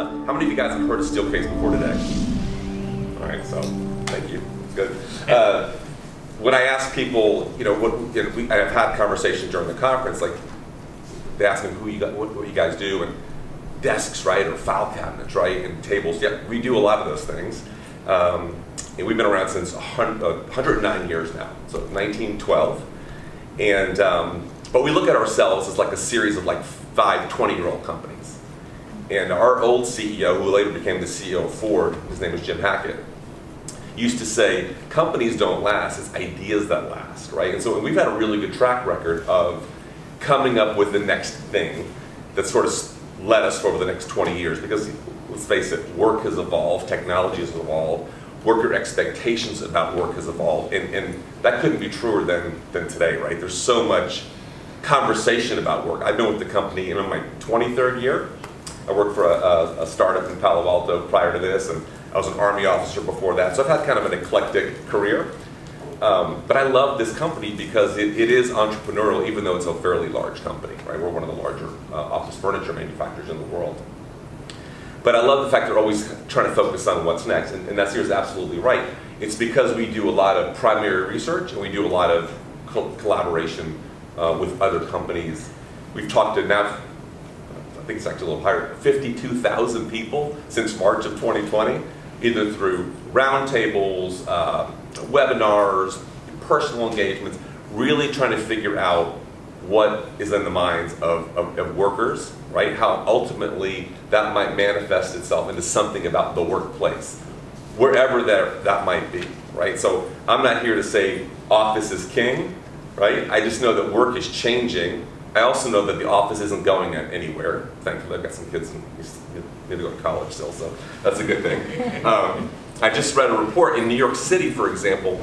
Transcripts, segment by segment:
How many of you guys have heard of Steelcase before today? All right, so thank you. It's good. When I ask people, I've had conversations during the conference, like they ask me what you guys do, and desks, right, or file cabinets, right, and tables. Yeah, we do a lot of those things. And we've been around since 109 years now, so 1912. And but we look at ourselves as like a series of like 5 20-year-old companies. And our old CEO, who later became the CEO of Ford, his name is Jim Hackett, used to say, companies don't last, it's ideas that last, right? And so we've had a really good track record of coming up with the next thing that sort of led us for over the next 20 years. Because let's face it, work has evolved, technology has evolved, worker expectations about work has evolved, and that couldn't be truer than today, right? There's so much conversation about work. I've been with the company in my 23rd year. I worked for a startup in Palo Alto prior to this, and I was an Army officer before that, so I've had kind of an eclectic career. But I love this company because it is entrepreneurial, even though it's a fairly large company, right? We're one of the larger office furniture manufacturers in the world. But I love the fact they're always trying to focus on what's next, and that's absolutely right. It's because we do a lot of primary research, and we do a lot of collaboration with other companies. We've talked to now, I think it's actually a little higher, 52,000 people since March of 2020, either through roundtables, webinars, personal engagements, really trying to figure out what is in the minds of workers, right? How ultimately that might manifest itself into something about the workplace, wherever that might be, right? So I'm not here to say office is king, right? I just know that work is changing. I also know that the office isn't going anywhere. Thankfully, I've got some kids who need to go to college still, so that's a good thing. I just read a report in New York City, for example,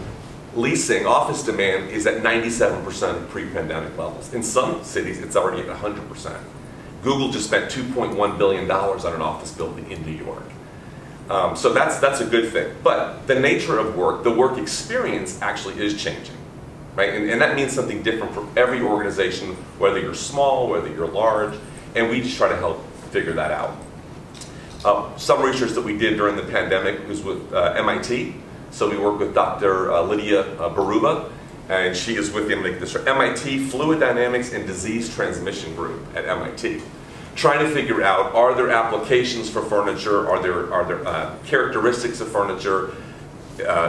leasing office demand is at 97% of pre-pandemic levels. In some cities, it's already at 100%. Google just spent $2.1 billion on an office building in New York. So that's a good thing. But the nature of work, the work experience actually is changing. Right? And that means something different for every organization, whether you're small, whether you're large, and we just try to help figure that out. Some research that we did during the pandemic was with MIT. So we worked with Dr. Lydia Baruba, and she is with the MIT Fluid Dynamics and Disease Transmission Group at MIT, trying to figure out, are there applications for furniture, are there characteristics of furniture,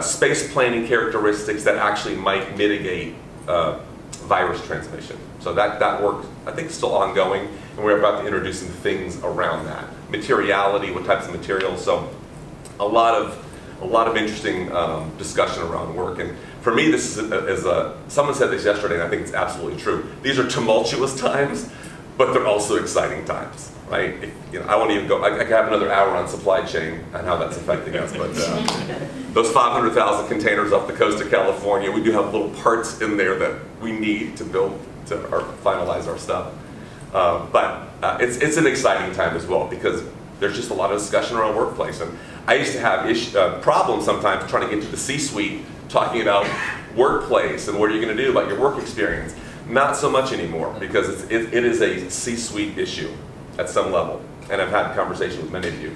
space planning characteristics that actually might mitigate virus transmission. So that work, I think, is still ongoing, and we're about to introduce some things around that. Materiality, what types of materials, so a lot of interesting discussion around work. And for me, this is someone said this yesterday, and I think it's absolutely true. These are tumultuous times, but they're also exciting times. Right? I won't even go, I could have another hour on supply chain and how that's affecting us, but those 500,000 containers off the coast of California, we do have little parts in there that we need to build to finalize our stuff. But it's an exciting time as well, because there's just a lot of discussion around workplace. And I used to have problems sometimes trying to get to the C-suite talking about workplace and what are you going to do about your work experience. Not so much anymore, because it is a C-suite issue at some level, and I've had conversations with many of you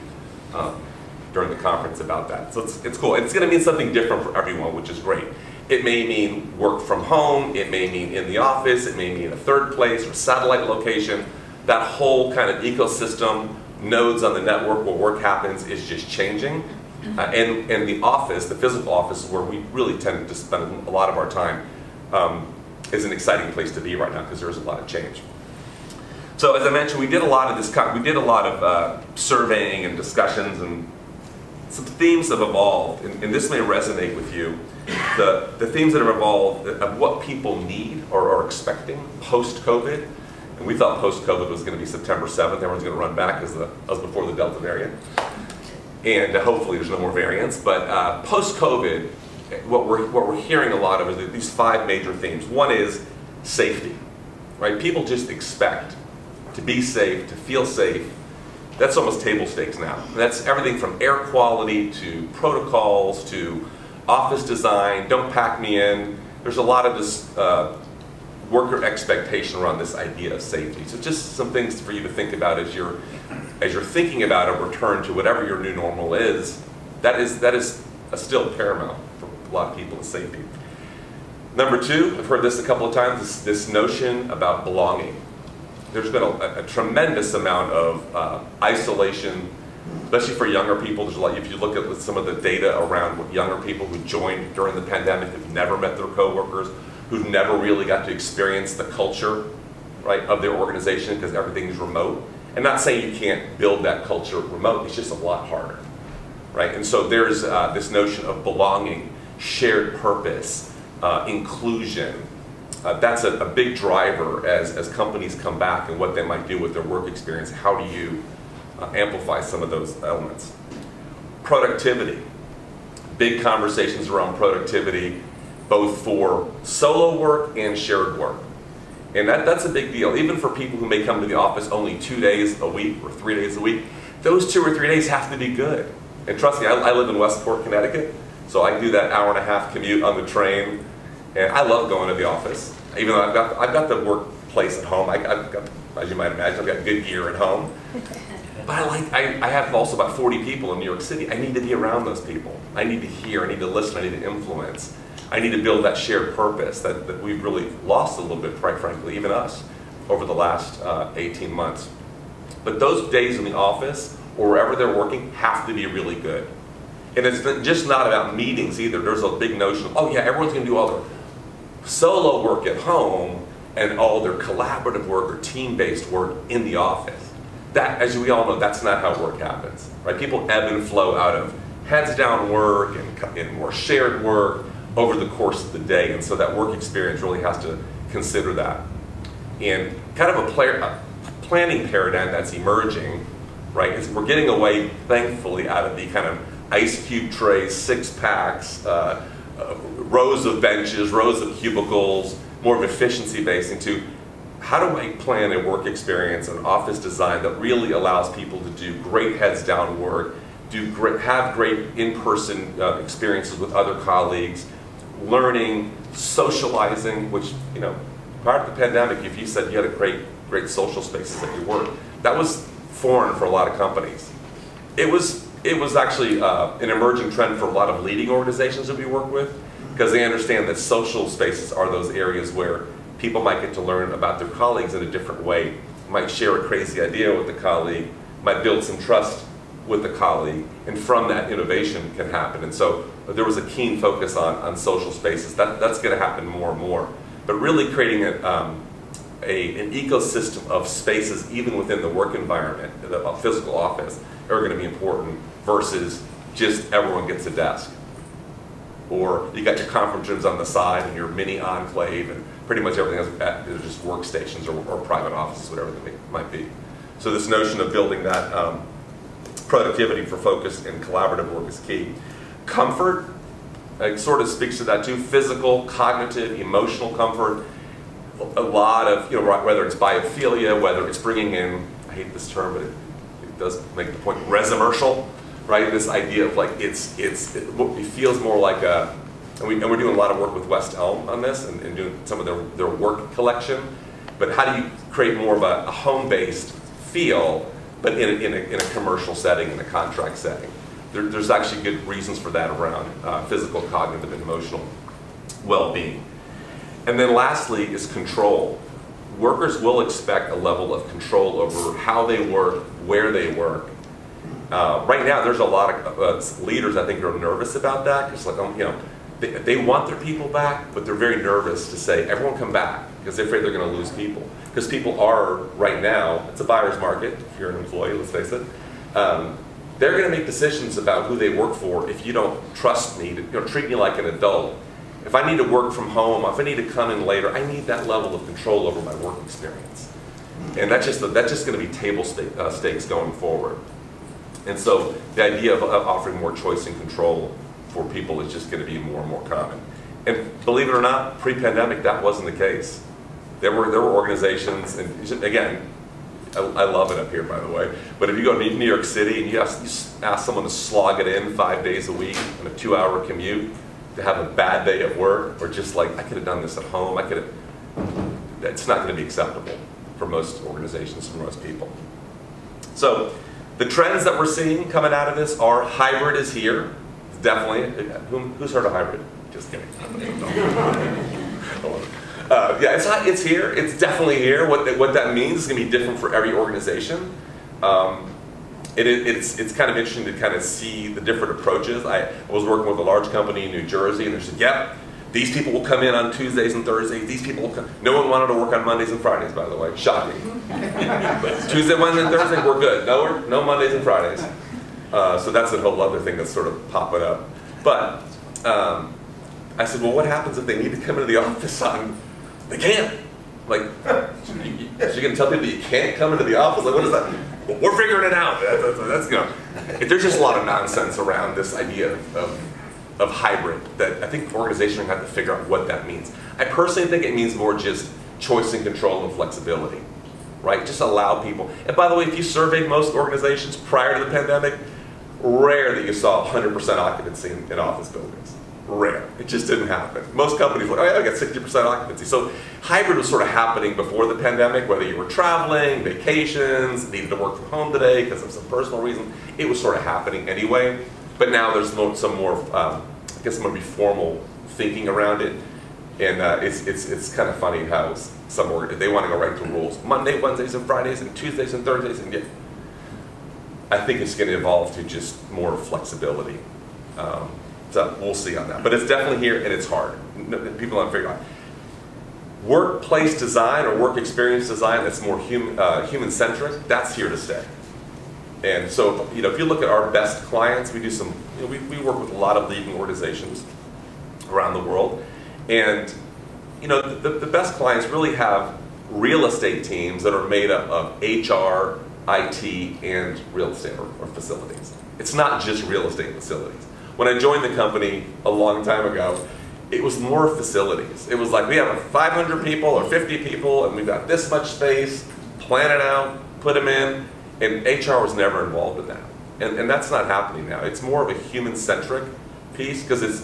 during the conference about that. So it's cool. It's going to mean something different for everyone, which is great. It may mean work from home, it may mean in the office, it may mean a third place or satellite location. That whole kind of ecosystem, nodes on the network where work happens, is just changing. And the office, the physical office, where we really tend to spend a lot of our time, is an exciting place to be right now, because there's a lot of change. So as I mentioned, we did a lot of surveying and discussions, and some themes have evolved, and this may resonate with you. The themes that have evolved of what people need or are expecting post-COVID, and we thought post-COVID was going to be September 7th, everyone's going to run back as before the Delta variant, and hopefully there's no more variants. But post-COVID, what we're hearing a lot of is these 5 major themes. One is safety, right? People just expect to be safe, to feel safe. That's almost table stakes now. And that's everything from air quality to protocols to office design, don't pack me in. There's a lot of this worker expectation around this idea of safety. So just some things for you to think about as you're as you're thinking about a return to whatever your new normal is, that is still paramount for a lot of people, is safety. Number two, I've heard this a couple of times, this notion about belonging. There's been a tremendous amount of isolation, especially for younger people. There's a lot, if you look at some of the data around what younger people who joined during the pandemic, who've never met their coworkers, who've never really got to experience the culture, right, of their organization because everything's remote. And not saying you can't build that culture remote, it's just a lot harder, right? And so there's this notion of belonging, shared purpose, inclusion. That's a big driver as companies come back and what they might do with their work experience. How do you amplify some of those elements? Productivity. Big conversations around productivity, both for solo work and shared work. And that's a big deal. Even for people who may come to the office only 2 days a week or 3 days a week, those 2 or 3 days have to be good. And trust me, I live in Westport, Connecticut, so I do that hour-and-a-half commute on the train, and I love going to the office. Even though I've got the workplace at home, I've got, as you might imagine, I've got good gear at home. But I have also about 40 people in New York City. I need to be around those people. I need to hear, I need to listen, I need to influence. I need to build that shared purpose that we've really lost a little bit, quite frankly, even us, over the last 18 months. But those days in the office or wherever they're working have to be really good. And it's just not about meetings either. There's a big notion of, oh yeah, everyone's going to do all their solo work at home and all their collaborative work or team-based work in the office. That, as we all know, that's not how work happens, right? People ebb and flow out of heads-down work and more shared work over the course of the day, and so that work experience really has to consider that. And kind of a planning paradigm that's emerging, right, is we're getting away, thankfully, out of the kind of ice cube trays, 6-packs, rows of benches, rows of cubicles, more of efficiency based into how do I plan a work experience, an office design that really allows people to do great heads-down work, have great in-person experiences with other colleagues, learning, socializing, which, you know, prior to the pandemic, if you said you had a great social spaces at your work, that was foreign for a lot of companies. It was actually an emerging trend for a lot of leading organizations that we work with, because they understand that social spaces are those areas where people might get to learn about their colleagues in a different way, might share a crazy idea with the colleague, might build some trust with the colleague, and from that innovation can happen. And so there was a keen focus on social spaces. That's going to happen more and more. But really creating an ecosystem of spaces, even within the work environment, the physical office, are going to be important versus just everyone gets a desk. Or you got your conference rooms on the side and your mini enclave, and pretty much everything else is just workstations or private offices, whatever they might be. So this notion of building that productivity for focused and collaborative work is key. Comfort, it sort of speaks to that too. Physical, cognitive, emotional comfort. A lot of, you know, whether it's biophilia, whether it's bringing in, I hate this term, but it does make the point, resomercial, right? This idea of like, it feels more like a, and we're doing a lot of work with West Elm on this and doing some of their work collection, but how do you create more of a home-based feel, but in a commercial setting, in a contract setting? There's actually good reasons for that around physical, cognitive, and emotional well-being. And then lastly is control. Workers will expect a level of control over how they work, where they work. Right now, there's a lot of leaders, I think, are nervous about that. It's like, you know, they want their people back, but they're very nervous to say, everyone come back, because they're afraid they're going to lose people. Because people are, right now, it's a buyer's market, if you're an employee, let's face it. They're going to make decisions about who they work for if you don't trust me, to treat me like an adult. If I need to work from home, if I need to come in later, I need that level of control over my work experience. And that's just going to be table stakes going forward. And so the idea of offering more choice and control for people is just going to be more and more common. And believe it or not, pre-pandemic, that wasn't the case. There were organizations, and again, I love it up here, by the way, but if you go to New York City and you ask someone to slog it in 5 days a week on a 2-hour commute, to have a bad day at work, or just like, I could have done this at home, it's not going to be acceptable for most organizations, for most people. So The trends that we're seeing coming out of this are hybrid is here, definitely. Who's heard of hybrid? Just kidding. Yeah, it's here. It's definitely here. What that means is going to be different for every organization. It's kind of interesting to kind of see the different approaches. I was working with a large company in New Jersey, and they said, "Yep, these people will come in on Tuesdays and Thursdays. These people will come." No one wanted to work on Mondays and Fridays, by the way. Shocking. But Tuesday, Wednesday, and Thursday, we're good. No Mondays and Fridays. So that's a whole other thing that's sort of popping up. But I said, well, what happens if they need to come into the office on? They can't. Like, so you're going to tell people you can't come into the office? Like, what is that? Well, we're figuring it out. That's, you know, there's just a lot of nonsense around this idea of hybrid that I think organizations are going to have to figure out what that means. I personally think it means more just choice and control and flexibility, right? Just allow people. And by the way, if you surveyed most organizations prior to the pandemic, rare that you saw 100% occupancy in office buildings. Rare. It just didn't happen. Most companies were like, oh yeah, I got 60% occupancy. So hybrid was sort of happening before the pandemic, whether you were traveling, vacations, needed to work from home today because of some personal reason. It was sort of happening anyway. But now there's some more, I guess, maybe formal thinking around it. And it's kind of funny how some they want to go right to rules. Monday, Wednesdays, and Fridays, and Tuesdays and Thursdays, and I think it's going to evolve to just more flexibility. So we'll see on that. But it's definitely here, and it's hard. People haven't figured out. Workplace design or work experience design that's more human-centric, that's here to stay. And so, you know, if you look at our best clients, we do some, you know, we work with a lot of leading organizations around the world. And, you know, the best clients really have real estate teams that are made up of HR, IT, and real estate or facilities. It's not just real estate facilities. When I joined the company a long time ago, it was more facilities. It was like, we have 500 people or 50 people, and we've got this much space, plan it out, put them in, and HR was never involved in that. And that's not happening now. It's more of a human-centric piece, because it's,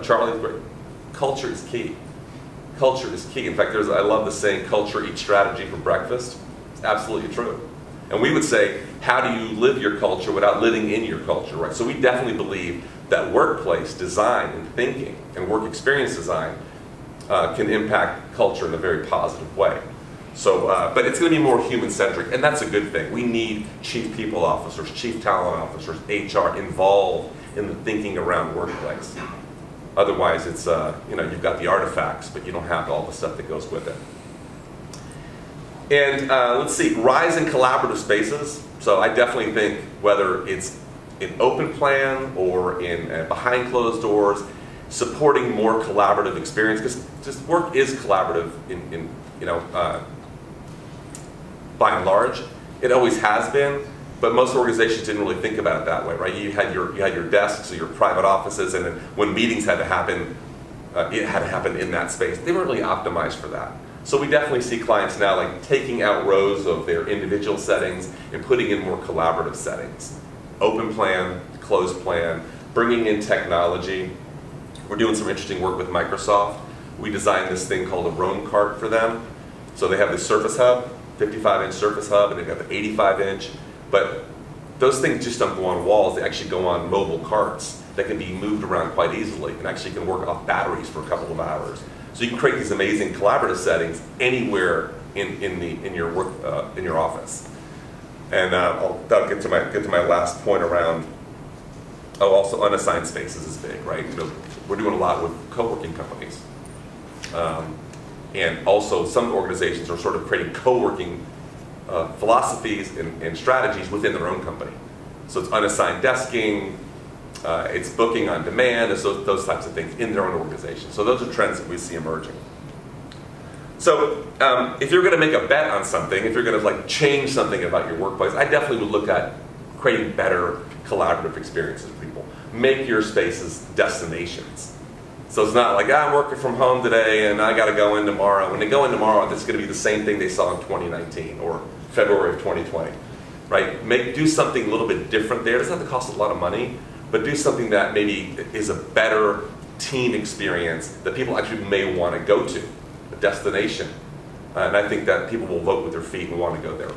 Charlie's great. Culture is key. Culture is key. In fact, I love the saying, culture eats strategy for breakfast. It's absolutely true. And we would say, how do you live your culture without living in your culture, right? So we definitely believe that workplace design and thinking and work experience design can impact culture in a very positive way. So, but it's going to be more human-centric, and that's a good thing. We need chief people officers, chief talent officers, HR involved in the thinking around workplace. Otherwise, it's, you know, you've got the artifacts, but you don't have all the stuff that goes with it. And let's see, rise in collaborative spaces. So I definitely think whether it's in open plan or in behind closed doors, supporting more collaborative experience, because just work is collaborative in you know, by and large. It always has been, but most organizations didn't really think about it that way, right? You had your desks or your private offices, and then when meetings had to happen, it had to happen in that space. They weren't really optimized for that. So we definitely see clients now like taking out rows of their individual settings and putting in more collaborative settings. Open plan, closed plan, bringing in technology. We're doing some interesting work with Microsoft. We designed this thing called a Roam Cart for them. So they have the Surface Hub, 55-inch Surface Hub, and they've got the 85-inch. But those things just don't go on walls. They actually go on mobile carts that can be moved around quite easily and actually can work off batteries for a couple of hours. So you can create these amazing collaborative settings anywhere in your work in your office. And I'll get to my last point around. Oh, also unassigned spaces is big, right? You know, we're doing a lot with co-working companies, and also some organizations are sort of creating co-working philosophies and strategies within their own company. So it's unassigned desking. It's booking on demand, and so those types of things in their own organization. So those are trends that we see emerging. So if you're going to make a bet on something, if you're going to like change something about your workplace, I definitely would look at creating better collaborative experiences for people. Make your spaces destinations. So it's not like, I'm working from home today and I got to go in tomorrow. When they go in tomorrow, it's going to be the same thing they saw in 2019 or February of 2020, right? Do something a little bit different there. It doesn't have to cost a lot of money, but do something that maybe is a better team experience that people actually may want to go to, a destination. And I think that people will vote with their feet and want to go there.